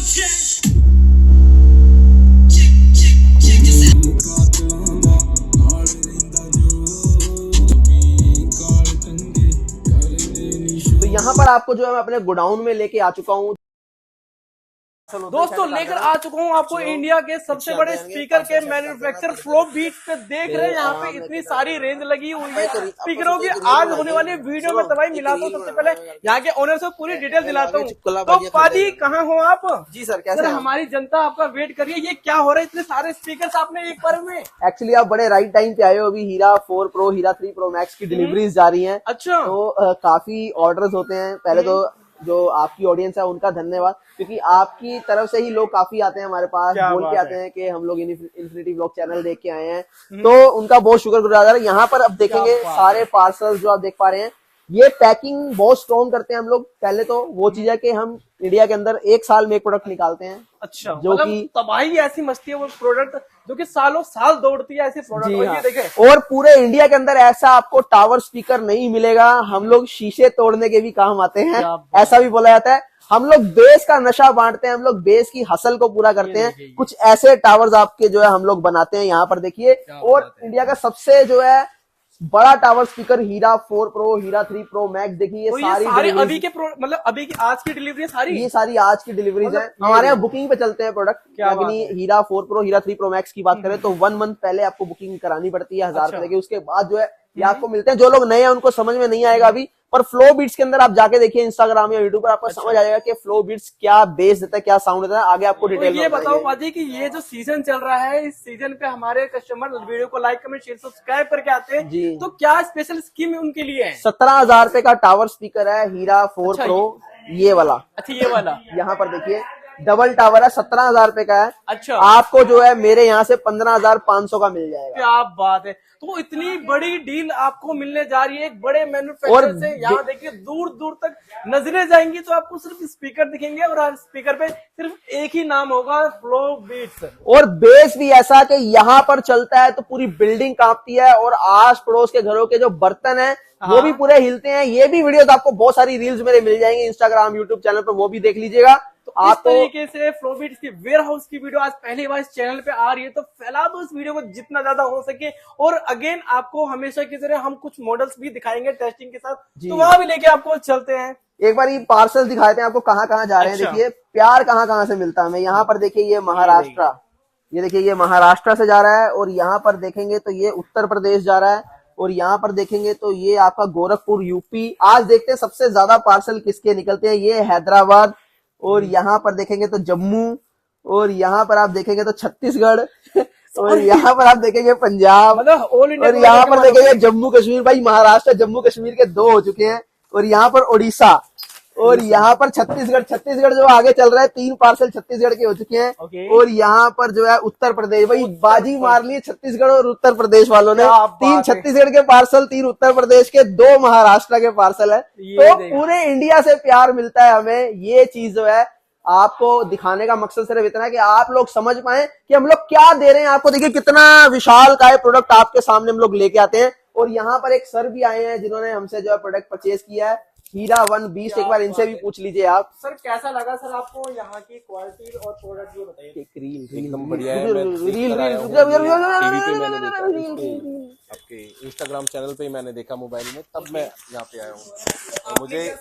तो यहाँ पर आपको जो है मैं अपने गोडाउन में लेके आ चुका हूँ। दोस्तों लेकर आ चुका हूँ आपको इंडिया के सबसे बड़े स्पीकर के मैन्युफैक्चर फ्लो बीट पे देख रहे हैं। यहाँ पे इतनी सारी रेंज लगी हुई है स्पीकरों की। आज होने वाली वीडियो में दवाई मिलाता हूँ। सबसे पहले यहाँ के ओनर से पूरी डिटेल दिलाता हूँ। तो पाजी कहाँ हो आप? जी सर, कैसे हैं? हमारी जनता आपका वेट कर रही है। ये क्या हो रहा है, इतने सारे स्पीकर आपने एक बार में? एक्चुअली आप बड़े राइट टाइम पे आए हो। अभी हीरा 4 प्रो, हीरा 3 प्रो मैक्स की डिलीवरीज जा रही हैं। अच्छा, तो काफी ऑर्डर्स होते हैं। पहले तो जो आपकी ऑडियंस है उनका धन्यवाद, क्योंकि आपकी तरफ से ही लोग काफी आते हैं हमारे पास, बोल के आते हैं कि हम लोग इन्फिनिटी व्लॉग चैनल देख के आए हैं। तो उनका बहुत शुक्रगुजार है। यहाँ पर अब देखेंगे सारे पार्सल्स जो आप देख पा रहे हैं, ये पैकिंग बहुत स्ट्रॉन्ग करते हैं हम लोग। पहले तो वो चीज है कि हम इंडिया के अंदर 1 साल में एक प्रोडक्ट निकालते हैं। अच्छा, जो मतलब कि तबाही ऐसी मस्ती है वो प्रोडक्ट जो कि सालों साल दौड़ती है ऐसी प्रोडक्ट। जी हाँ। ये देखें, और पूरे इंडिया के अंदर ऐसा आपको टावर स्पीकर नहीं मिलेगा। हम लोग शीशे तोड़ने के भी काम आते हैं, ऐसा भी बोला जाता है। हम लोग बेस का नशा बांटते हैं, हम लोग बेस की हसल को पूरा करते हैं। कुछ ऐसे टावर्स आपके जो है हम लोग बनाते हैं। यहाँ पर देखिए, और इंडिया का सबसे जो है बड़ा टावर स्पीकर हीरा 4 प्रो, हीरा 3 प्रो मैक्स, देखिए ये सारे अभी के मतलब अभी की आज की डिलीवरी सारी, ये सारी आज की डिलीवरीज हैं। हमारे यहाँ बुकिंग पे चलते हैं प्रोडक्ट। हीरा 4 प्रो, हीरा 3 प्रो मैक्स की बात करें तो 1 मंथ पहले आपको बुकिंग करानी पड़ती है 1000 रुपए की। उसके बाद जो है ये आपको मिलते हैं। जो लोग नए हैं उनको समझ में नहीं आएगा अभी, पर फ्लो बीट्स के अंदर आप जाके देखिए इंस्टाग्राम या यूट्यूब पर, आपको समझ आ जाएगा कि फ्लो बीट्स क्या बेस देता है, क्या साउंड देता है। आगे आपको डिटेल ये बताओ पाजी कि ये जो सीजन चल रहा है, इस सीजन पे हमारे कस्टमर वीडियो को लाइक, कमेंट, शेयर, सब्सक्राइब करके आते हैं जी, तो क्या स्पेशल स्कीम उनके लिए है? 17,000 रुपए का टावर स्पीकर है हीरा 4 प्रो, ये वाला। अच्छा, ये वाला यहाँ पर देखिए डबल टावर है, 17,000 रुपए का है। अच्छा, आपको जो है मेरे यहाँ से 15,500 का मिल जाएगा। क्या बात है। तो इतनी बड़ी डील आपको मिलने जा रही है एक बड़े मैन्युफैक्चरर से। यहाँ देखिए दूर दूर तक नजरें जाएंगी तो आपको सिर्फ स्पीकर दिखेंगे, और हर स्पीकर पे सिर्फ एक ही नाम होगा, फ्लो बीट्स। और बेस भी ऐसा कि यहाँ पर चलता है तो पूरी बिल्डिंग कांपती है, और आस पड़ोस के घरों के जो बर्तन है वो भी पूरे हिलते हैं। ये भी वीडियोस आपको बहुत सारी रील्स मेरे मिल जाएंगे इंस्टाग्राम, यूट्यूब चैनल पर, वो भी देख लीजिएगा। तो आप तरीके से फ्लो बीट्स की वेयर हाउस की वीडियो आज पहली बार इस चैनल पे आ रही है, तो फैला दो इस वीडियो को जितना ज्यादा हो सके। और अगेन आपको हमेशा की तरह हम कुछ मॉडल्स भी दिखाएंगे टेस्टिंग के साथ, तो वहां भी लेके आपको चलते हैं। एक बार ये पार्सल दिखाते हैं आपको कहाँ कहाँ जा रहे हैं। देखिए प्यार कहाँ कहाँ से मिलता है हमें। यहाँ पर देखिए ये महाराष्ट्र, ये देखिए ये महाराष्ट्र से जा रहा है। और यहाँ पर देखेंगे तो ये उत्तर प्रदेश जा रहा है। और यहाँ पर देखेंगे तो ये आपका गोरखपुर यूपी। आज देखते हैं सबसे ज्यादा पार्सल किसके निकलते हैं। ये हैदराबाद, और यहाँ पर देखेंगे तो जम्मू, और यहाँ पर आप देखेंगे तो छत्तीसगढ़, और यहाँ पर आप देखेंगे पंजाब, मतलब ऑल इंडिया, और यहाँ पर देखेंगे जम्मू कश्मीर। भाई महाराष्ट्र जम्मू कश्मीर के 2 हो चुके हैं। और यहाँ पर उड़ीसा, और यहाँ पर छत्तीसगढ़। छत्तीसगढ़ जो आगे चल रहा है, 3 पार्सल छत्तीसगढ़ के हो चुके हैं। और यहाँ पर जो है उत्तर प्रदेश। भाई बाजी मार ली छत्तीसगढ़ और उत्तर प्रदेश वालों ने। 3 छत्तीसगढ़ के पार्सल, 3 उत्तर प्रदेश के, 2 महाराष्ट्र के पार्सल है। तो पूरे इंडिया से प्यार मिलता है हमें। ये चीज जो है आपको दिखाने का मकसद सिर्फ इतना है कि आप लोग समझ पाए कि हम लोग क्या दे रहे हैं आपको। देखिए कितना विशाल का प्रोडक्ट आपके सामने हम लोग लेके आते हैं। और यहाँ पर एक सर भी आए हैं जिन्होंने हमसे जो है प्रोडक्ट परचेज किया है, हीरा 120। एक बार इनसे भी पूछ लीजिए आप। सर कैसा लगा सर आपको यहाँ की क्वालिटी और प्रोडक्ट, ये बताइए। एकदम बढ़िया है। आपके इंस्टाग्राम चैनल पे ही मैंने देखा मोबाइल में, तब मैं यहाँ पे आया हूँ। मुझे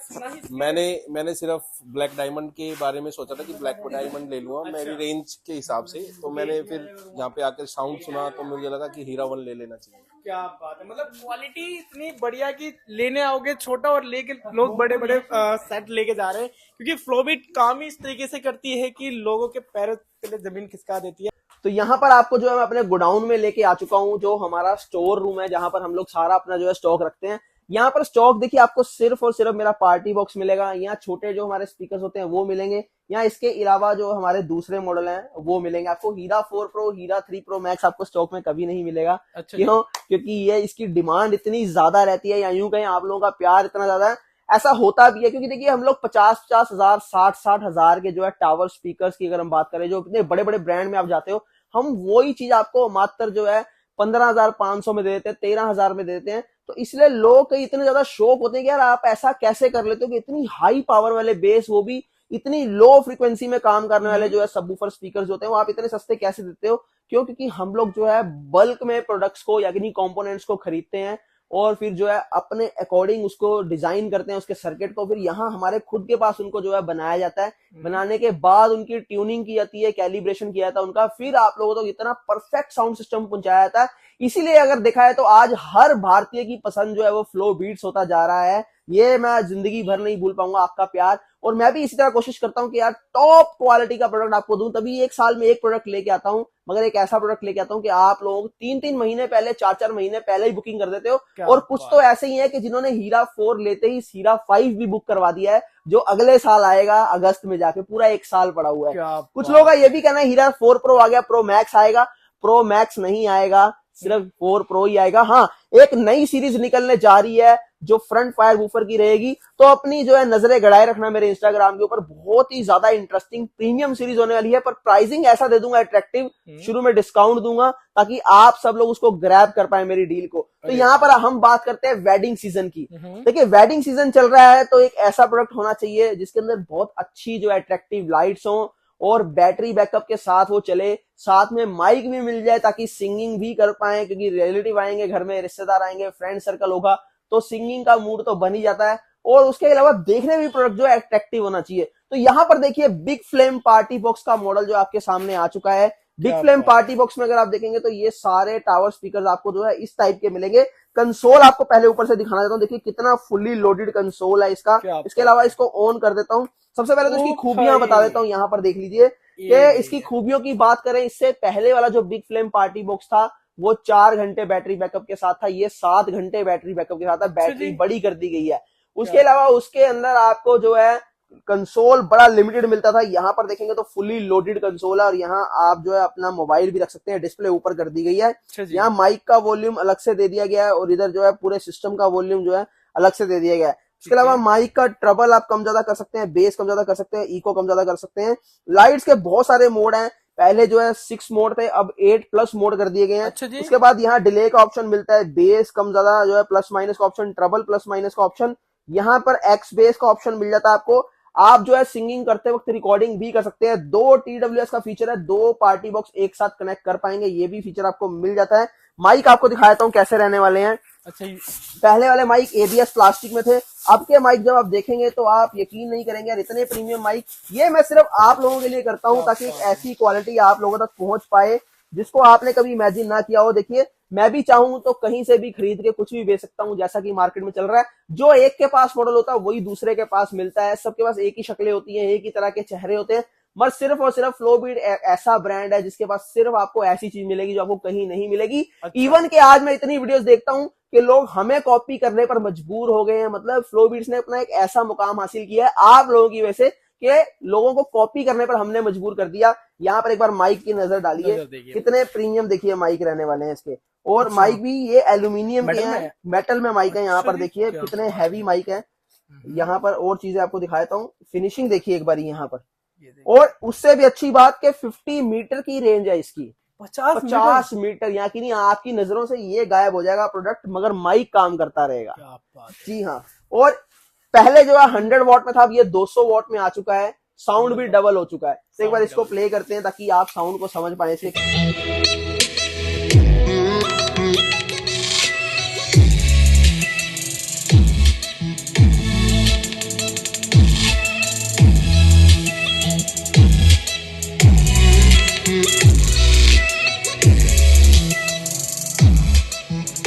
मैंने सिर्फ ब्लैक डायमंड के बारे में सोचा था कि ब्लैक डायमंड ले लूंगा मेरी रेंज के हिसाब से। तो मैंने फिर यहाँ पे आकर साउंड सुना तो मुझे लगा कि हीरा 1 ले लेना चाहिए। क्या बात है, मतलब क्वालिटी इतनी बढ़िया कि लेने आओगे छोटा और लेके लोग बड़े बड़े सेट लेके जा रहे हैं, क्योंकि फ्लोबीट काम ही इस तरीके से करती है कि लोगों के पैरों पे जमीन खिसका देती है। तो यहाँ पर आपको जो है मैं अपने गोडाउन में लेके आ चुका हूँ, जो हमारा स्टोर रूम है, जहां पर हम लोग सारा अपना जो है स्टॉक रखते हैं। यहाँ पर स्टॉक देखिए आपको सिर्फ और सिर्फ मेरा पार्टी बॉक्स मिलेगा। यहाँ छोटे जो हमारे स्पीकर्स होते हैं वो मिलेंगे। यहाँ इसके अलावा जो हमारे दूसरे मॉडल हैं वो मिलेंगे आपको। हीरा 4 प्रो, हीरा 3 प्रो मैक्स आपको स्टॉक में कभी नहीं मिलेगा। अच्छा, क्यों? क्योंकि ये इसकी डिमांड इतनी ज्यादा रहती है, या यूं कहें आप लोगों का प्यार इतना ज्यादा है। ऐसा होता भी है क्योंकि देखिए हम लोग 50-50 हजार, 60-60 हजार के जो है टावर स्पीकर्स की अगर हम बात करें, जो इतने बड़े बड़े ब्रांड में आप जाते हो, हम वही चीज आपको मात्र जो है 15,500 में देते हैं, 13,000 में देते हैं। तो इसलिए लोग इतने ज्यादा शौक होते हैं कि यार आप ऐसा कैसे कर लेते हो कि इतनी हाई पावर वाले बेस, वो भी इतनी लो फ्रीक्वेंसी में काम करने वाले जो है सबवूफर स्पीकर्स होते हैं वो आप इतने सस्ते कैसे देते हो? क्यों? क्योंकि हम लोग जो है बल्क में प्रोडक्ट्स को यानी कंपोनेंट्स को खरीदते हैं और फिर जो है अपने अकॉर्डिंग उसको डिजाइन करते हैं, उसके सर्किट को फिर यहाँ हमारे खुद के पास उनको जो है बनाया जाता है। बनाने के बाद उनकी ट्यूनिंग की जाती है, कैलिब्रेशन किया जाता है उनका, फिर आप लोगों को इतना परफेक्ट साउंड सिस्टम पहुंचाया जाता है। इसीलिए अगर देखा है तो आज हर भारतीय की पसंद जो है वो फ्लो बीट्स होता जा रहा है। ये मैं जिंदगी भर नहीं भूल पाऊंगा आपका प्यार। और मैं भी इसी तरह कोशिश करता हूं कि यार टॉप क्वालिटी का प्रोडक्ट आपको दूं, तभी एक साल में एक प्रोडक्ट लेके आता हूं, मगर एक ऐसा प्रोडक्ट लेके आता हूं कि आप लोग 3-3 महीने पहले, 4-4 महीने पहले ही बुकिंग कर देते हो। और कुछ तो ऐसे ही है कि जिन्होंने हीरा 4 लेते ही हीरा 5 भी बुक करवा दिया है, जो अगले साल आएगा अगस्त में जाके, पूरा एक साल पड़ा हुआ है। कुछ लोगों का ये भी कहना है हीरा 4 प्रो आ गया, प्रो मैक्स आएगा। प्रो मैक्स नहीं आएगा, सिर्फ 4 प्रो ही आएगा। हाँ, एक नई सीरीज निकलने जा रही है जो फ्रंट फायर वूफर की रहेगी, तो अपनी जो है नजरें गड़ाए रखना मेरे इंस्टाग्राम के ऊपर। बहुत ही ज्यादा इंटरेस्टिंग प्रीमियम सीरीज होने वाली है, पर प्राइसिंग ऐसा दे दूंगा अट्रैक्टिव, शुरू में डिस्काउंट दूंगा ताकि आप सब लोग उसको ग्रैब कर पाए मेरी डील को। तो यहाँ पर हम बात करते हैं वेडिंग सीजन की। देखिए वेडिंग सीजन चल रहा है तो एक ऐसा प्रोडक्ट होना चाहिए जिसके अंदर बहुत अच्छी जो अट्रैक्टिव लाइट्स हो और बैटरी बैकअप के साथ वो चले, साथ में माइक भी मिल जाए ताकि सिंगिंग भी कर पाए, क्योंकि रिलेटिव आएंगे घर में, रिश्तेदार आएंगे, फ्रेंड सर्कल होगा तो सिंगिंग का मूड तो बन ही जाता है। और उसके अलावा देखने में भी प्रोडक्ट जो है अट्रैक्टिव होना चाहिए। तो यहाँ पर देखिए बिग फ्लेम पार्टी बॉक्स का मॉडल जो आपके सामने आ चुका है। बिग फ्लेम पार्टी बॉक्स में अगर आप देखेंगे तो ये सारे टावर स्पीकर्स आपको जो है इस टाइप के मिलेंगे। कंसोल आपको पहले ऊपर से दिखाना चाहता हूँ, देखिए कितना फुल्ली लोडेड कंसोल है इसका। इसके अलावा इसको ऑन कर देता हूँ। सबसे पहले तो इसकी खूबियां बता देता हूँ, यहाँ पर देख लीजिए कि इसकी खूबियों की बात करें, इससे पहले वाला जो बिग फ्लेम पार्टी बॉक्स था वो 4 घंटे बैटरी बैकअप के साथ था, ये 7 घंटे बैटरी बैकअप के साथ है। बैटरी बड़ी कर दी गई है। उसके अलावा उसके अंदर आपको जो है कंसोल बड़ा लिमिटेड मिलता था, यहाँ पर देखेंगे तो फुली लोडेड कंसोल है और यहाँ आप जो है अपना मोबाइल भी रख सकते हैं। डिस्प्ले ऊपर कर दी गई है। यहाँ माइक का वॉल्यूम अलग से दे दिया गया है और इधर जो है पूरे सिस्टम का वॉल्यूम जो है अलग से दे दिया गया है। इसके अलावा माइक का ट्रबल आप कम ज्यादा कर सकते हैं, बेस कम ज्यादा कर सकते हैं, इको कम ज्यादा कर सकते हैं। लाइट्स के बहुत सारे मोड हैं, पहले जो है 6 मोड थे, अब 8+ मोड कर दिए गए हैं। उसके बाद यहाँ डिले का ऑप्शन मिलता है, बेस कम ज्यादा जो है प्लस माइनस का ऑप्शन, ट्रबल प्लस माइनस का ऑप्शन, यहाँ पर एक्स बेस का ऑप्शन मिल जाता है आपको। आप जो है सिंगिंग करते वक्त रिकॉर्डिंग भी कर सकते हैं। 2 TWS का फीचर है, 2 पार्टी बॉक्स एक साथ कनेक्ट कर पाएंगे, ये भी फीचर आपको मिल जाता है। माइक आपको दिखाता हूँ कैसे रहने वाले हैं। अच्छा, पहले वाले माइक ABS प्लास्टिक में थे, अब के माइक जब आप देखेंगे तो आप यकीन नहीं करेंगे यार, इतने प्रीमियम माइक। ये मैं सिर्फ आप लोगों के लिए करता हूँ ताकि एक ऐसी क्वालिटी आप लोगों तक पहुंच पाए जिसको आपने कभी इमेजिन ना किया हो। देखिए मैं भी चाहूं तो कहीं से भी खरीद के कुछ भी बेच सकता हूं, जैसा कि मार्केट में चल रहा है। जो एक के पास मॉडल होता है वही दूसरे के पास मिलता है, सबके पास एक ही शक्लें होती हैं, एक ही तरह के चेहरे होते हैं। मगर सिर्फ और सिर्फ फ्लो बीट ऐसा ब्रांड है जिसके पास सिर्फ आपको ऐसी चीज मिलेगी जो आपको कहीं नहीं मिलेगी। इवन के आज मैं इतनी वीडियोस देखता हूं कि लोग हमें कॉपी करने पर मजबूर हो गए हैं। मतलब फ्लो बीट्स ने अपना एक ऐसा मुकाम हासिल किया है आप लोगों की वजह से कि लोगों को कॉपी करने पर हमने मजबूर कर दिया। यहाँ पर एक बार माइक की नजर डालिए, कितने प्रीमियम देखिए माइक रहने वाले हैं इसके। और माइक भी ये एल्यूमिनियम के हैं, मेटल में माइक है। यहाँ पर देखिए कितने हैवी माइक है। यहाँ पर और चीजें आपको दिखाता हूँ, फिनिशिंग देखिए एक बार यहाँ पर। और उससे भी अच्छी बात कि 50 मीटर की रेंज है इसकी, 50 मीटर। यहाँ की नहीं, आपकी नजरों से ये गायब हो जाएगा प्रोडक्ट, मगर माइक काम करता रहेगा। जी हाँ। और पहले जो है 100 वॉट में था, अब ये 200 वॉट में आ चुका है। साउंड भी डबल हो चुका है। तो एक बार इसको प्ले करते हैं ताकि आप साउंड को समझ पाए इसके।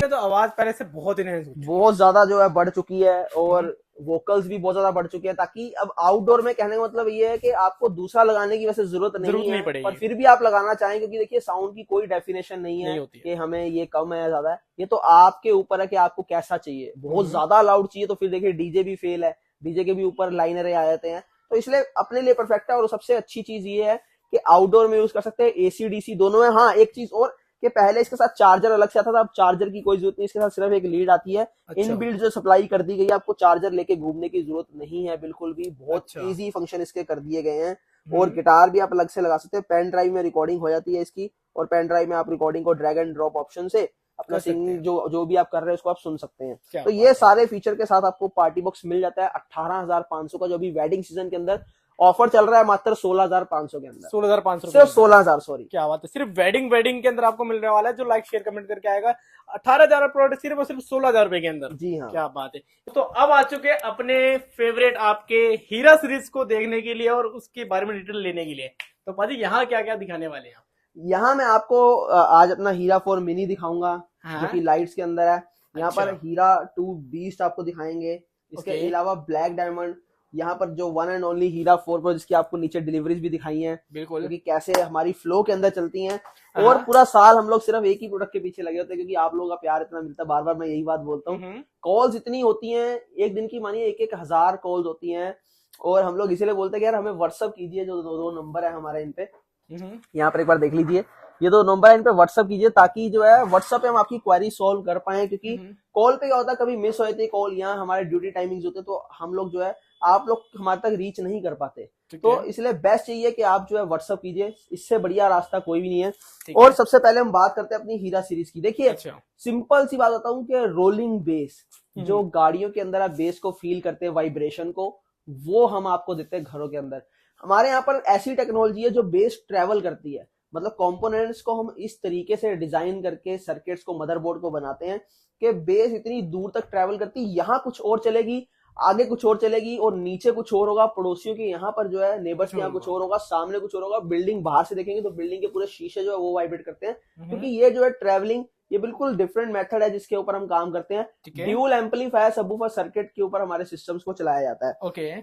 तो आवाज पहले से बहुत इनहेंस हो चुकी है, बहुत ज्यादा जो है बढ़ चुकी है और वोकल्स भी बहुत ज्यादा बढ़ चुके हैं, ताकि अब आउटडोर में कहने का मतलब ये है कि आपको दूसरा लगाने की वैसे जरूरत नहीं है, पर फिर भी आप लगाना चाहें, क्योंकि देखिए साउंड की कोई डेफिनेशन नहीं है कि हमें ये कम है या ज्यादा है। ये तो आपके ऊपर है कि आपको कैसा चाहिए। बहुत ज्यादा लाउड चाहिए तो फिर देखिए डीजे भी फेल है, डीजे के भी ऊपर लाइनर आ जाते हैं। तो इसलिए अपने लिए परफेक्ट है। और सबसे अच्छी चीज ये है कि आउटडोर में यूज कर सकते हैं, AC DC दोनों है। हाँ, एक चीज और कि पहले इसके साथ चार्जर अलग से आता था, अब चार्जर की कोई जरूरत नहीं, इसके साथ सिर्फ एक लीड आती है। इनबिल्ट जो सप्लाई कर दी गई है, आपको चार्जर लेके घूमने की जरूरत नहीं है बिल्कुल भी। बहुत इजी फंक्शन इसके कर दिए गए हैं। और गिटार भी आप अलग से लगा सकते हैं। पेन ड्राइव में रिकॉर्डिंग हो जाती है इसकी, और पेन ड्राइव में आप रिकॉर्डिंग को ड्रैग एंड ड्रॉप ऑप्शन से अपना सिंगिंग जो भी आप कर रहे हैं उसको आप सुन सकते हैं। तो ये सारे फीचर के साथ आपको पार्टी बॉक्स मिल जाता है 18,500 का, जो अभी वेडिंग सीजन के अंदर ऑफर चल रहा है मात्र 16,500 के अंदर, 16,500 सिर्फ 16,000 सॉरी। क्या बात है, सिर्फ वेडिंग के अंदर आपको मिलने वाला है। जो लाइक शेयर कमेंट करके आएगा 18,000 प्रोडक्ट सिर्फ और सिर्फ 16,000 रुपए के अंदर। जी हाँ, क्या बात है। तो अब आ चुके अपने फेवरेट आपके हीरा सीरीज को देखने के लिए और उसके बारे में डिटेल लेने के लिए। तो पाजी यहाँ क्या क्या दिखाने वाले हैं? यहाँ मैं आपको आज अपना हीरा 4 मिनी दिखाऊंगा, हाँ? जो कि लाइट्स के अंदर है। यहाँ अच्छा। पर हीरा 2 बीस्ट आपको दिखाएंगे। इसके ओके। अलावा ब्लैक डायमंड, यहाँ पर जो वन एंड ओनली हीरा 4 प्रो, जिसकी आपको नीचे डिलीवरीज भी दिखाई हैं, बिल्कुल, क्योंकि कैसे हमारी फ्लो के अंदर चलती हैं। हाँ। और पूरा साल हम लोग सिर्फ एक ही प्रोडक्ट के पीछे लगे होते हैं, क्योंकि आप लोगों का प्यार इतना मिलता है। बार बार मैं यही बात बोलता हूँ, कॉल्स इतनी होती हैं, एक दिन की मानिए 1,000 कॉल्स होती हैं। और हम लोग इसीलिए बोलते हैं कि यार हमें व्हाट्सअप कीजिए, जो दो नंबर है हमारे इन पे, यहाँ पर एक बार देख लीजिए, ये 2 नंबर है, इन पे व्हाट्सअप कीजिए, ताकि जो है व्हाट्सअप पे हम आपकी क्वेरी सॉल्व कर पाए। क्योंकि कॉल पे क्या होता है, कभी मिस हो जाती है कॉल, यहाँ हमारे ड्यूटी टाइमिंग्स होते हैं, तो हम लोग जो है आप लोग हमारे तक रीच नहीं कर पाते। तो इसलिए बेस्ट यही है कि आप जो है व्हाट्सअप कीजिए, इससे बढ़िया रास्ता कोई भी नहीं है। और सबसे पहले हम बात करते हैं अपनी हीरा सीरीज की। देखिए, सिंपल सी बात बताऊं कि रोलिंग बेस, जो गाड़ियों के अंदर आप बेस को फील करते हैं, वाइब्रेशन को, वो हम आपको देते हैं घरों के अंदर। हमारे यहाँ पर ऐसी टेक्नोलॉजी है जो बेस ट्रेवल करती है, मतलब कंपोनेंट्स को हम इस तरीके से डिजाइन करके सर्किट्स को, मदरबोर्ड को बनाते हैं कि बेस इतनी दूर तक ट्रेवल करती है। यहाँ कुछ और चलेगी, आगे कुछ और चलेगी, और नीचे कुछ और होगा, पड़ोसियों के यहाँ पर जो है नेबर्स के यहाँ कुछ और होगा, सामने कुछ और होगा। बिल्डिंग बाहर से देखेंगे तो बिल्डिंग के पूरे शीशे जो है वो वाइब्रेट करते हैं, क्योंकि ये जो है ट्रेवलिंग, ये बिल्कुल डिफरेंट मेथड है जिसके ऊपर हम काम करते हैं। ड्यूल एम्पलीफायर सबवूफर सर्किट के ऊपर हमारे सिस्टम्स को चलाया जाता है। ओके,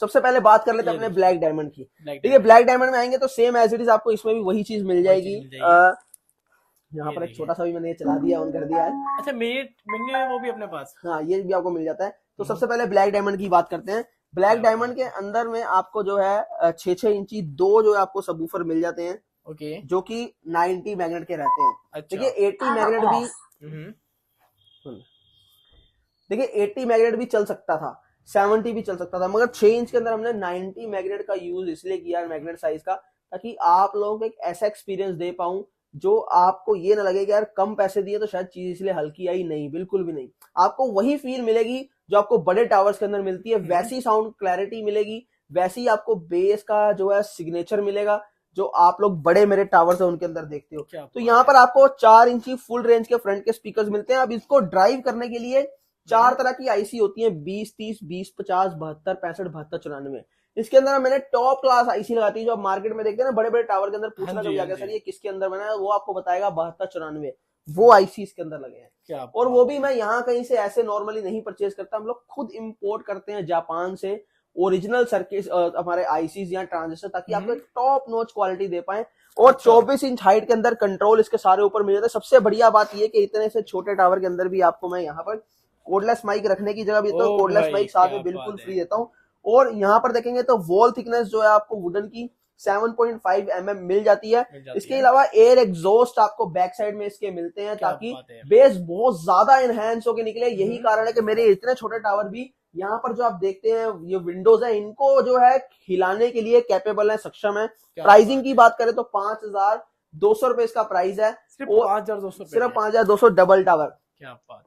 सबसे पहले बात कर लेते हैं अपने ब्लैक डायमंड की। देखिए, ब्लैक डायमंड में आएंगे तो सेम एज इट इज आपको इसमें भी वही चीज मिल जाएगी। यहाँ पर एक छोटा सा भी मैंने चला दिया, ऑन कर दिया है। अच्छा, मेन्यू है वो भी अपने पास? हाँ, ये भी आपको मिल जाता है। तो सबसे पहले ब्लैक डायमंड की बात करते हैं। ब्लैक डायमंड के अंदर में आपको जो है 6-6 इंची 2 जो है आपको सबवूफर मिल जाते हैं। ओके, जो कि 90 मैग्नेट के रहते हैं। अच्छा। देखिए 80 मैग्नेट भी चल सकता था, 70 भी चल सकता था, मगर 6 इंच के अंदर हमने 90 मैग्नेट का यूज इसलिए किया, मैग्नेट साइज का, ताकि आप लोगों को एक ऐसा एक्सपीरियंस दे पाऊं जो आपको ये ना लगे कि यार कम पैसे दिए तो शायद चीज इसलिए हल्की आई। नहीं, बिल्कुल भी नहीं। आपको वही फील मिलेगी जो आपको बड़े टावर्स के अंदर मिलती है, वैसी साउंड क्लैरिटी मिलेगी, वैसी आपको बेस का जो है सिग्नेचर मिलेगा जो आप लोग बड़े मेरे टावर्स है उनके अंदर देखते हो। तो यहाँ पर आपको 4 इंची फुल रेंज के फ्रंट के स्पीकर्स मिलते हैं। अब इसको ड्राइव करने के लिए 4 तरह की आईसी होती है, 20, 30, 20, 50, 72, 65, 72, 94। इसके अंदर मैंने टॉप क्लास आईसी लगाती है, जो आप मार्केट में देखते हैं ना बड़े बड़े टावर के अंदर। पूछना कभी जाकर सर ये किसके अंदर बना है, वो आपको बताएगा 72, 94, वो आईसी इसके अंदर लगे हैं। और वो भी मैं यहाँ कहीं से ऐसे नॉर्मली नहीं परचेज करता, हम लोग खुद इंपोर्ट करते हैं जापान से ओरिजिनल सर्किट हमारे आईसीज या ट्रांजिस्टर, ताकि आपको टॉप नॉच क्वालिटी दे पाए। और 24 इंच हाइट के अंदर कंट्रोल इसके सारे ऊपर मिल जाता है। सबसे बढ़िया बात ये कि इतने से छोटे टावर के अंदर भी आपको मैं यहाँ पर कोडलेस माइक रखने की जगह भी तो कोडलेस माइक साथ में बिल्कुल फ्री देता हूँ। और यहाँ पर देखेंगे तो वॉल थिकनेस जो है आपको वुडन की 7.5 mm मिल जाती है। इसके अलावा एयर एग्जॉस्ट आपको बैक साइड में इसके मिलते हैं, ताकि बेस बहुत ज्यादा एनहेंस होकर निकले। यही कारण है कि मेरे इतने छोटे टावर भी यहाँ पर जो आप देखते हैं ये विंडोज है, इनको जो है हिलाने के लिए कैपेबल है, सक्षम है। प्राइसिंग की बात करें तो 5,200 रुपए इसका प्राइस है, सिर्फ 5,200 डबल टावर।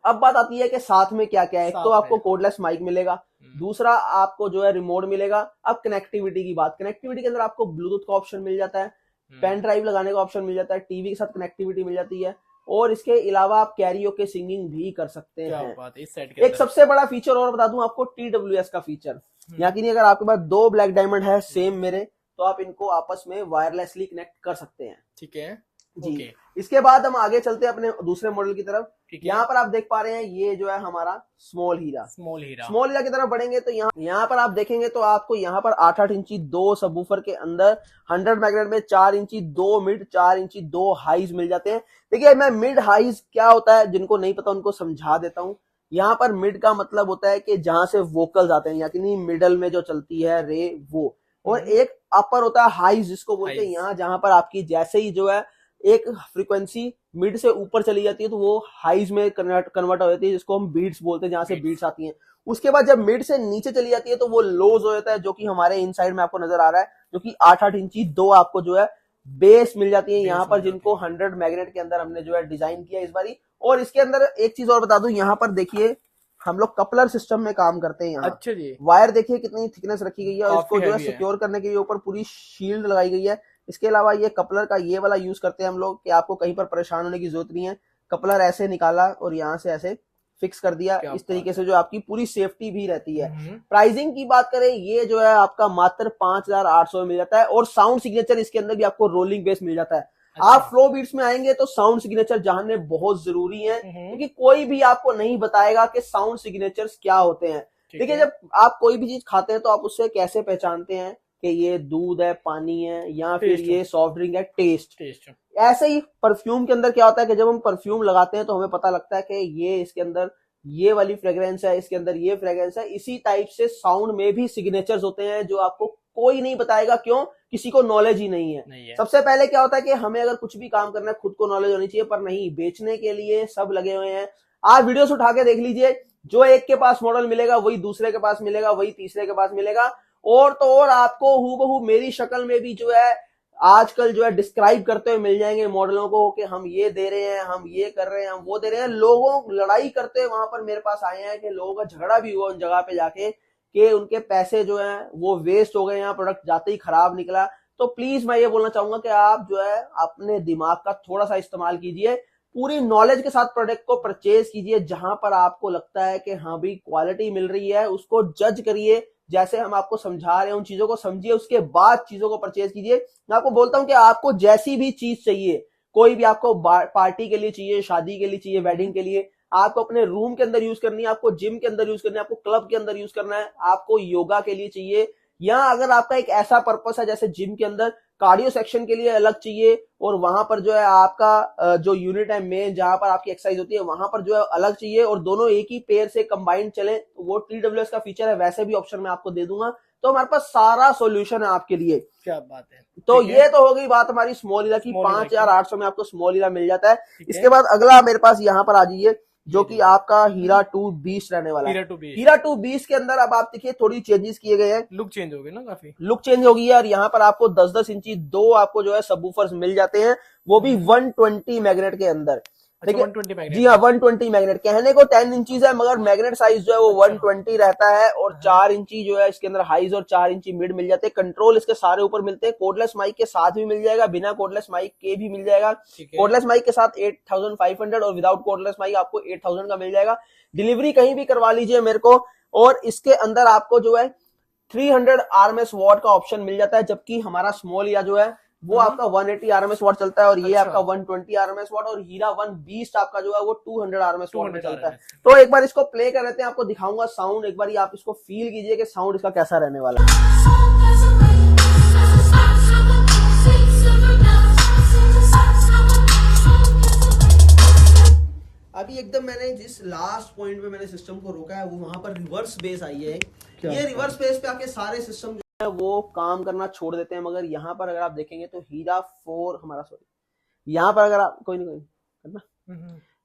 अब बात आती है कि साथ में क्या क्या है। एक तो आपको कोडलेस माइक मिलेगा, दूसरा आपको जो है रिमोट मिलेगा। अब कनेक्टिविटी की बात, कनेक्टिविटी के अंदर आपको ब्लूटूथ का ऑप्शन मिल जाता है, पेन ड्राइव लगाने का ऑप्शन मिल जाता है, टीवी के साथ कनेक्टिविटी मिल जाती है, और इसके अलावा आप कैरियोके सिंगिंग भी कर सकते हैं। एक सबसे बड़ा फीचर और बता दूं आपको, TWS का फीचर। यानी अगर आपके पास 2 ब्लैक डायमंड है सेम मेरे, तो आप इनको आपस में वायरलेसली कनेक्ट कर सकते हैं। ठीक है जी। इसके बाद हम आगे चलते हैं अपने दूसरे मॉडल की तरफ। यहाँ पर आप देख पा रहे हैं ये जो है हमारा स्मॉल हीरा की तरफ बढ़ेंगे तो यहाँ पर आप देखेंगे तो आपको यहाँ पर 8-8 इंची 2 सबवूफर के अंदर 100 मैग्नेट में 4 इंची 2 मिड, 4 इंची 2 हाईज मिल जाते हैं। देखिए मैं मिड हाईज क्या होता है जिनको नहीं पता उनको समझा देता हूँ। यहाँ पर मिड का मतलब होता है कि जहां से वोकल्स आते हैं, यानी मिडल में जो चलती है रे वो, और एक अपर होता है हाईज जिसको बोलते हैं यहाँ जहां पर आपकी जैसे ही जो है एक फ्रीक्वेंसी मिड से ऊपर चली जाती है तो वो हाईज में कन्वर्ट हो जाती है, जिसको हम बीट्स बोलते हैं, जहां से बीट्स आती हैं। उसके बाद जब मिड से नीचे चली जाती है तो वो लोज हो जाता है, जो कि हमारे इन साइड में आपको नजर आ रहा है, जो कि 8-8 इंची 2 आपको जो है बेस मिल जाती है यहाँ पर, जिनको 100 मैग्नेट के अंदर हमने जो है डिजाइन किया इस बारी। और इसके अंदर एक चीज और बता दूं, यहाँ पर देखिए हम लोग कपलर सिस्टम में काम करते हैं यहाँ। अच्छा जी। वायर देखिए कितनी थिकनेस रखी गई है और इसको जो है heavy है। सिक्योर करने के लिए ऊपर पूरी शील्ड लगाई गई है। इसके अलावा ये कपलर का ये वाला यूज करते हैं हम लोग कि आपको कहीं पर परेशान होने की जरूरत नहीं है। कपलर ऐसे निकाला और यहाँ से ऐसे फिक्स कर दिया, इस तरीके से जो आपकी पूरी सेफ्टी भी रहती है। प्राइसिंग की बात करें, ये जो है आपका मात्र 5,800 में मिल जाता है और साउंड सिग्नेचर इसके अंदर भी आपको रोलिंग बेस मिल जाता है। आप फ्लो बीट्स में आएंगे तो साउंड सिग्नेचर जानने बहुत जरूरी है, क्योंकि कोई भी आपको नहीं बताएगा कि साउंड सिग्नेचर्स क्या होते हैं। देखिए, जब आप कोई भी चीज खाते हैं तो आप उससे कैसे पहचानते हैं कि ये दूध है, पानी है, या फिर ये सॉफ्ट ड्रिंक है? टेस्ट। ऐसे ही परफ्यूम के अंदर क्या होता है कि जब हम परफ्यूम लगाते हैं तो हमें पता लगता है कि ये इसके अंदर ये वाली फ्रेग्रेंस है, इसके अंदर ये फ्रेग्रेंस है। इसी टाइप से साउंड में भी सिग्नेचर्स होते हैं जो आपको कोई नहीं बताएगा। क्यों? किसी को नॉलेज ही नहीं है। सबसे पहले क्या होता है कि हमें अगर कुछ भी काम करना है खुद को नॉलेज होनी चाहिए, पर नहीं, बेचने के लिए सब लगे हुए हैं। आप वीडियोस उठा के देख लीजिए, जो एक के पास मॉडल मिलेगा वही दूसरे के पास मिलेगा, वही तीसरे के पास मिलेगा। और तो और आपको हूबहू मेरी शक्ल में भी जो है आजकल जो है डिस्क्राइब करते हुए मिल जाएंगे मॉडलों को कि हम ये दे रहे हैं, हम ये कर रहे हैं, हम वो दे रहे हैं। लोगों लड़ाई करते हुए वहां पर मेरे पास आए हैं कि लोगों का झगड़ा भी हुआ उन जगह पे जाके कि उनके पैसे जो है वो वेस्ट हो गए, यहाँ प्रोडक्ट जाते ही खराब निकला। तो प्लीज मैं ये बोलना चाहूंगा कि आप जो है अपने दिमाग का थोड़ा सा इस्तेमाल कीजिए, पूरी नॉलेज के साथ प्रोडक्ट को परचेज कीजिए। जहां पर आपको लगता है कि हाँ भाई क्वालिटी मिल रही है, उसको जज करिए, जैसे हम आपको समझा रहे हैं उन चीजों को समझिए, उसके बाद चीजों को परचेज कीजिए। मैं आपको बोलता हूं कि आपको जैसी भी चीज चाहिए, कोई भी आपको पार्टी के लिए चाहिए, शादी के लिए चाहिए, वेडिंग के लिए, आपको अपने रूम के अंदर यूज करनी है, आपको जिम के अंदर यूज करनी है, आपको क्लब के अंदर यूज करना है, आपको योगा के लिए चाहिए, या अगर आपका एक ऐसा पर्पस है जैसे जिम के अंदर कार्डियो सेक्शन के लिए अलग चाहिए और वहां पर जो है आपका जो यूनिट है मेन जहां पर आपकी एक्सरसाइज होती है वहां पर जो है अलग चाहिए और दोनों एक ही पेयर से कंबाइंड चले, तो वो TWS का फीचर है, वैसे भी ऑप्शन मैं आपको दे दूंगा। तो हमारे पास सारा सॉल्यूशन है आपके लिए। क्या बात है। तो ये तो हो गई बात हमारी स्मॉल हीरा की। 5,800 में आपको स्मॉल हीरा मिल जाता है। इसके बाद अगला मेरे पास यहाँ पर आ जाइए, जो कि आपका हीरा 2 बीस्ट रहने वाला है। हीरा 2 बीस्ट के अंदर अब आप देखिए थोड़ी चेंजेस किए गए हैं, लुक चेंज हो गई ना, काफी लुक चेंज हो गई है। और यहाँ पर आपको 10-10 इंची दो आपको जो है सबवूफर्स मिल जाते हैं, वो भी 120 मैग्नेट के अंदर। देखिए 120 मैग्नेट। जी हाँ, 120 मैग्नेट। कहने को 10 इंचीज है मगर मैग्नेट साइज जो है वो 120 रहता है और 4 इंची जो है इसके अंदर हाइज और 4 इंची मिड मिल जाते हैं। कंट्रोल इसके सारे ऊपर मिलते हैं। कोडलेस माइक के साथ भी मिल जाएगा, बिना कोडलेस माइक के भी मिल जाएगा। कोडलेस माइक के साथ 8,500 और विदाउट कोडलेस माइक आपको 8,000 का मिल जाएगा। डिलीवरी कहीं भी करवा लीजिए मेरे को। और इसके अंदर आपको जो है 300 RMS वॉट का ऑप्शन मिल जाता है, जबकि हमारा स्मॉल हीरा जो है वो आपका 180 RMS वॉट चलता है और ये आपका 120 RMS वॉट। और हीरा 1 बीस्ट आपका जो है वो 200 RMS वॉट में चलता है। तो एक बार इसको प्ले कर लेते हैं, आपको दिखाऊंगा साउंड। एक बार आप इसको फील कीजिए कि साउंड इसका कैसा रहने वाला है। अभी एकदम मैंने जिस लास्ट पॉइंट पे मैंने सिस्टम को रोका है वो वहां पर रिवर्स बेस आई है। ये रिवर्स बेस पे आके सारे सिस्टम जो है वो काम करना छोड़ देते हैं। मगर यहाँ पर अगर आप देखेंगे तो हीरा 4 हमारा यहाँ पर अगर आप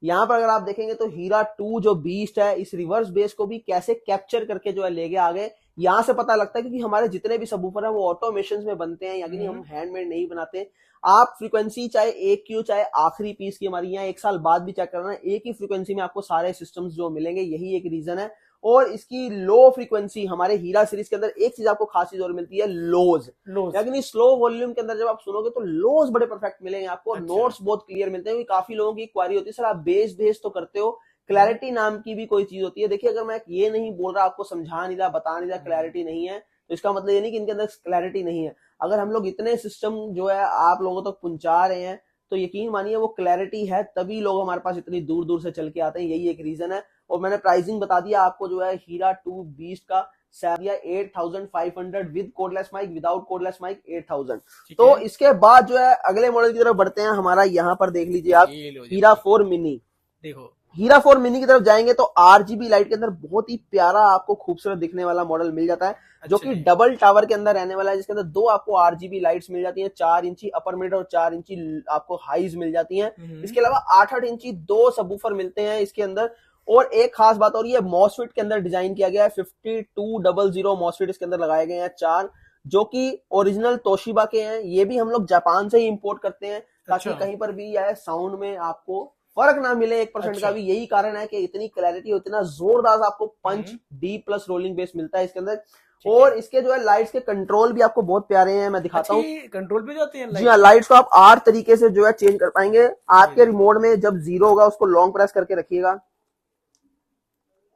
यहाँ पर अगर आप देखेंगे तो हीरा 2 जो बीस्ट है इस रिवर्स बेस को भी कैसे कैप्चर करके जो है लेके आ गए। यहाँ से पता लगता है क्योंकि हमारे जितने भी सबवूफर है वो ऑटोमेशन में बनते हैं, यानी हम हैंडमेड नहीं बनाते। आप फ्रीक्वेंसी चाहे एक क्यू चाहे आखिरी पीस की हमारी यहाँ 1 साल बाद भी चेक करना है, एक ही फ्रीक्वेंसी में आपको सारे सिस्टम्स जो मिलेंगे, यही एक रीजन है। और इसकी लो फ्रीक्वेंसी हमारे हीरा सीरीज के अंदर एक चीज आपको खास चीज और मिलती है, लोज। यानी स्लो वॉल्यूम के अंदर जब आप सुनोगे तो लोज बड़े परफेक्ट मिलेंगे आपको। नोट्स बहुत क्लियर मिलते हैं। काफी लोगों की क्वारी होती है सर आप बेस तो करते हो, क्लैरिटी नाम की भी कोई चीज होती है। देखिए अगर मैं ये नहीं बोल रहा, आपको समझा नहीं रहा, बता नहीं रहा क्लैरिटी नहीं है, तो इसका मतलब ये नहीं कि इनके अंदर क्लैरिटी नहीं है। अगर हम लोग इतने सिस्टम जो है आप लोगों तक पहुंचा रहे हैं तो यकीन मानिए वो क्लैरिटी है, तभी लोग हमारे पास इतनी दूर दूर से चल के आते हैं, यही एक रीजन है। और मैंने प्राइसिंग बता दिया आपको, जो है हीरा 2 बीस्ट का 8,500 with cordless mic, without cordless mic 8,000। तो इसके बाद जो है अगले मॉडल की तरफ बढ़ते हैं। हमारा यहाँ पर देख लीजिए आप हीरा 4 मिनी। देखो हीरा 4 मिनी की तरफ जाएंगे तो RGB लाइट के अंदर बहुत ही प्यारा आपको खूबसूरत दिखने वाला मॉडल मिल जाता है, जो कि डबल टावर के अंदर रहने वाला है, जिसके अंदर 2 आपको RGB लाइट्स मिल जाती हैं, 4 इंची अपर मिड और 4 इंची आपको हाइज मिल जाती हैं। इसके अलावा 8-8 इंची 2 सबवूफर मिलते हैं इसके अंदर। और एक खास बात और ये मॉसफेट के अंदर डिजाइन किया गया है, 5200 मॉसफेट इसके अंदर लगाए गए हैं 4, जो कि ओरिजिनल तोशिबा के हैं। ये भी हम लोग जापान से ही इंपोर्ट करते हैं ताकि कहीं पर भी यह साउंड में आपको फर्क ना मिले 1% का भी यही कारण है कि इतनी क्लैरिटी, इतना जोरदार आपको पंच डी प्लस रोलिंग बेस मिलता है इसके अंदर। और इसके जो है लाइट्स के कंट्रोल भी आपको बहुत प्यारे हैं, मैं दिखाता हूँ। कंट्रोल भी जाती है जी हाँ, लाइट्स को आप 8 तरीके से जो है चेंज कर पाएंगे। आपके रिमोट में जब 0 होगा उसको लॉन्ग प्रेस करके रखिएगा,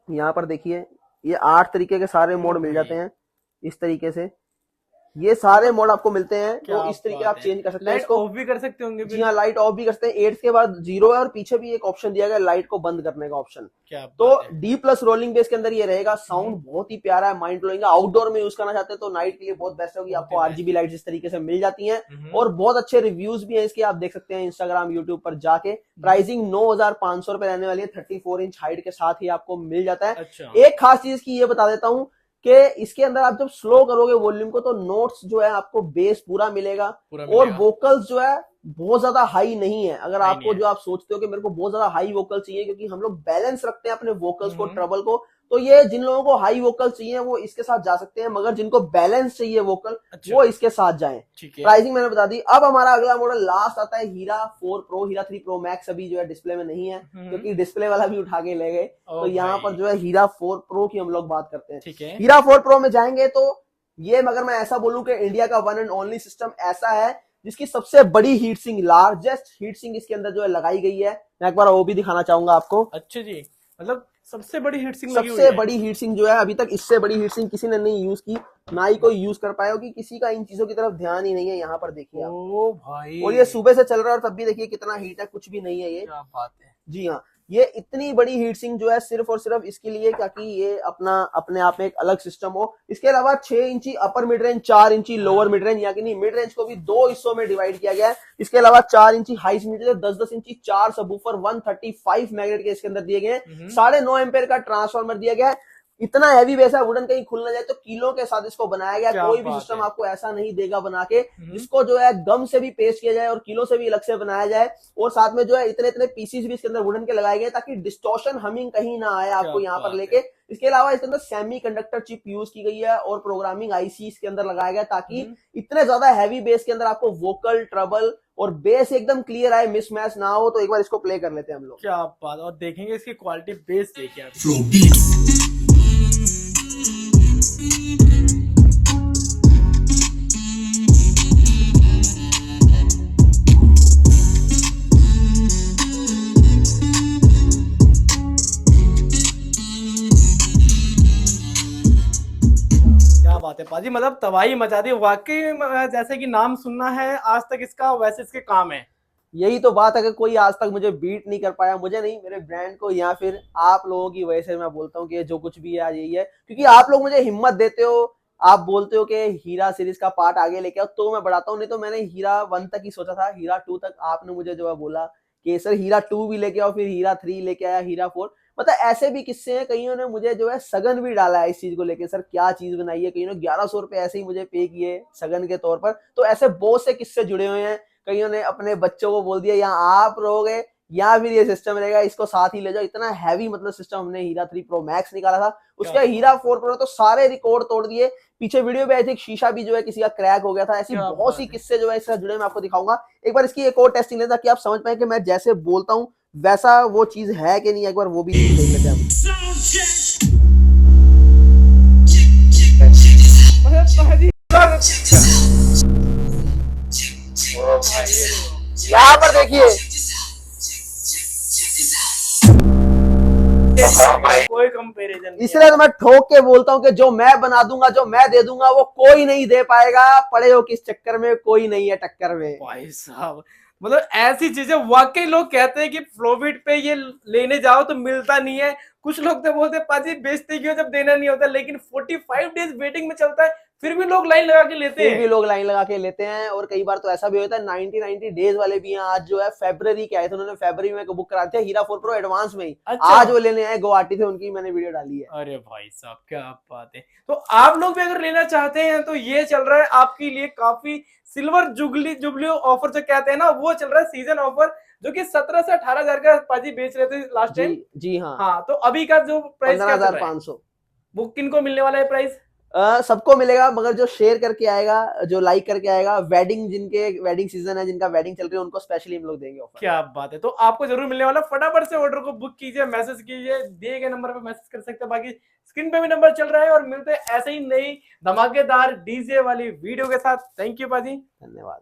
यहाँ पर देखिए ये 8 तरीके के सारे मोड मिल जाते हैं इस तरीके से। ये सारे मोड आपको मिलते हैं, तो इस तरीके आप चेंज कर सकते हैं। इसको ऑफ भी कर सकते होंगे। जी हाँ, लाइट ऑफ भी कर सकते हैं। 8 के बाद 0 है और पीछे भी एक ऑप्शन दिया गया लाइट को बंद करने का ऑप्शन। तो डी प्लस रोलिंग बेस के अंदर ये रहेगा। साउंड बहुत ही प्यारा है, माइंड ब्लोइंग। आउटडोर में यूज करना चाहते हैं तो नाइट के लिए बहुत बेस्ट होगी। आपको आरजीबी लाइट्स इस तरीके से मिल जाती हैं और बहुत अच्छे रिव्यूज भी हैं इसके, आप देख सकते हैं इंस्टाग्राम यूट्यूब पर जाके। प्राइसिंग 9,500 रुपए रहने वाली है। 34 इंच हाइट के साथ ही आपको मिल जाता है। एक खास चीज की ये बता देता हूँ कि इसके अंदर आप जब स्लो करोगे वॉल्यूम को तो नोट्स जो है आपको बेस पूरा मिलेगा और वोकल्स जो है बहुत ज्यादा हाई नहीं है। अगर आपको जो आप सोचते हो कि मेरे को बहुत ज्यादा हाई वोकल चाहिए, क्योंकि हम लोग बैलेंस रखते हैं अपने वोकल्स को, ट्रबल को, तो ये जिन लोगों को हाई वोकल चाहिए वो इसके साथ जा सकते हैं, मगर जिनको बैलेंस चाहिए वोकल वो इसके साथ जाएं। प्राइसिंग मैंने बता दी। अब हमारा अगला मॉडल लास्ट आता है हीरा 4 प्रो। हीरा 3 प्रो मैक्स अभी जो है डिस्प्ले में नहीं है क्योंकि डिस्प्ले वाला भी उठा के ले गए। तो यहाँ पर जो है हीरा 4 प्रो की हम लोग बात करते हैं। हीरा 4 प्रो में जाएंगे तो ये, मगर मैं ऐसा बोलूं कि इंडिया का वन एंड ओनली सिस्टम ऐसा है जिसकी सबसे बड़ी heat sink, largest heat sink इसके अंदर जो है लगाई गई है। मैं एक बार वो भी दिखाना चाहूंगा आपको। अच्छा जी, मतलब सबसे बड़ी हीट सिंक सबसे बड़ी हीट सिंक जो है, अभी तक इससे बड़ी हीट सिंक किसी ने नहीं यूज की, ना ही कोई यूज कर पाया होगी। किसी का इन चीजों की तरफ ध्यान ही नहीं है। यहाँ पर देखिए आप। ओ भाई, और ये सुबह से चल रहा है और तब भी देखिए कितना हीट है, कुछ भी नहीं है। ये क्या बात है। जी हाँ, ये इतनी बड़ी हीट सिंक जो है सिर्फ और सिर्फ इसके लिए ताकि ये अपने आप में एक अलग सिस्टम हो। इसके अलावा 6 इंची अपर मिड रेंज, 4 इंची लोअर मिड रेंज, यानी नहीं मिड रेंज को भी 2 हिस्सों में डिवाइड किया गया है। इसके अलावा 4 इंची हाई मिड रेंज, 10-10 इंची 4 सबवूफर, 135 मैग्नेट के इसके अंदर दिए गए हैं। 9.5 एम्पेयर का ट्रांसफार्मर दिया गया है। इतना हैवी बेस है, वुडन कहीं खुल ना जाए, तो किलो के साथ इसको बनाया गया। कोई भी सिस्टम आपको ऐसा नहीं देगा बना के जिसको जो है गम से भी पेस्ट किया जाए और किलो से भी अलग से बनाया जाए। और साथ में जो है इतने पीसीस भी इसके अंदर वुडन के लगाए गए ताकि डिस्टॉर्शन, हमिंग कहीं ना आए आपको यहाँ पर लेके। इसके अलावा इसके अंदर सेमी कंडक्टर चिप यूज की गई है और प्रोग्रामिंग आईसी इसके अंदर लगाया गया ताकि इतने ज्यादा हैवी बेस के अंदर आपको वोकल, ट्रबल और बेस एकदम क्लियर आए, मिसमैच ना हो। तो एक बार इसको प्ले कर लेते हैं हम लोग। क्या बात, और देखेंगे इसकी क्वालिटी। बेस देखिए बात है पाजी, मतलब तबाही मचा दी वाकई। जैसे कि नाम सुनना है आज तक इसका, वैसे इसके काम है। यही तो बात है कि कोई आज तक मुझे बीट नहीं कर पाया, मुझे नहीं, मेरे ब्रांड को, या फिर आप लोगों की वजह से मैं बोलता हूँ कि जो कुछ भी है आज यही है, क्योंकि आप लोग मुझे हिम्मत देते हो। आप बोलते हो कि हीरा सीरीज का पार्ट आगे लेके आओ तो मैं बढ़ाता हूँ, नहीं तो मैंने हीरा 1 तक ही सोचा था। हीरा 2 तक आपने मुझे जो है बोला कि सर हीरा 2 भी लेके आओ, फिर हीरा 3 लेके आया, हीरा 4। मतलब ऐसे भी किस्से हैं, कईयों ने मुझे जो है सगन भी डाला है इस चीज को लेके, सर क्या चीज बनाई है। कईयों ने 1100 रुपए ऐसे ही मुझे पे किए सगन के तौर पर। तो ऐसे बहुत से किस्से जुड़े हुए हैं। कईयों ने अपने बच्चों को बोल दिया यहाँ आप रहोगे या फिर ये सिस्टम रहेगा, इसको साथ ही ले जाओ। इतना हैवी मतलब सिस्टम हमने हीरा 3 प्रो मैक्स निकाला था। उसके हीरा 4 प्रो तो सारे रिकॉर्ड तोड़ दिए। पीछे वीडियो पे आई थी शीशा भी जो है किसी का क्रैक हो गया था। ऐसी बहुत सी किस्से जो है इससे जुड़े मैं आपको दिखाऊंगा। एक बार इसकी एक और टेस्टिंग लेता कि आप समझ पाए कि मैं जैसे बोलता हूँ वैसा वो चीज है कि नहीं। एक बार वो भी देख लेते हैं हम। यहाँ पर देखिए कोई कंपैरिजन, इसलिए तो मैं ठोक के बोलता हूँ कि जो मैं बना दूंगा, जो मैं दे दूंगा वो कोई नहीं दे पाएगा। पड़े हो किस चक्कर में, कोई नहीं है टक्कर में। भाई साहब, मतलब ऐसी चीजें वाकई लोग कहते हैं कि फ्लोविट पे ये लेने जाओ तो मिलता नहीं है। कुछ लोग तो बोलते हैं पाजी बेचते क्यों जब देना नहीं होता, लेकिन 45 डेज वेटिंग में चलता है, फिर भी लोग लाइन लगा के लेते हैं। और कई बार तो ऐसा भी होता है 90 डेज वाले भी हैं। आज जो है फरवरी के आए थे, उन्होंने फरवरी में बुक करा दिया हीरा 4 प्रो एडवांस में ही। अच्छा। आज वो लेने आए, गुवाहाटी से, उनकी मैंने वीडियो डाली है। अरे भाई साहब क्या बात है। तो आप लोग भी अगर लेना चाहते हैं तो ये चल रहा है आपके लिए काफी सिल्वर जुबली ऑफर जो कहते हैं ना, वो चल रहा है सीजन ऑफर, जो कि 17 से 18,000 का पाजी बेच रहे थे लास्ट टाइम। जी हाँ। हाँ, तो अभी का जो प्राइस 15,500 वो किनको मिलने वाला है प्राइस? सबको मिलेगा, मगर जो शेयर करके आएगा, जो लाइक करके आएगा, जिनके वेडिंग सीजन है, जिनका वेडिंग चल रही है, उनको स्पेशली हम लोग देंगे ऑफर। क्या बात है, तो आपको जरूर मिलने वाला। फटाफट से ऑर्डर को बुक कीजिए, मैसेज कीजिए, दिए गए नंबर पे मैसेज कर सकते हैं, बाकी स्क्रीन पे भी नंबर चल रहा है। और मिलते हैं ऐसे ही नई धमाकेदार डीजे वाली वीडियो के साथ। थैंक यू पाजी, धन्यवाद।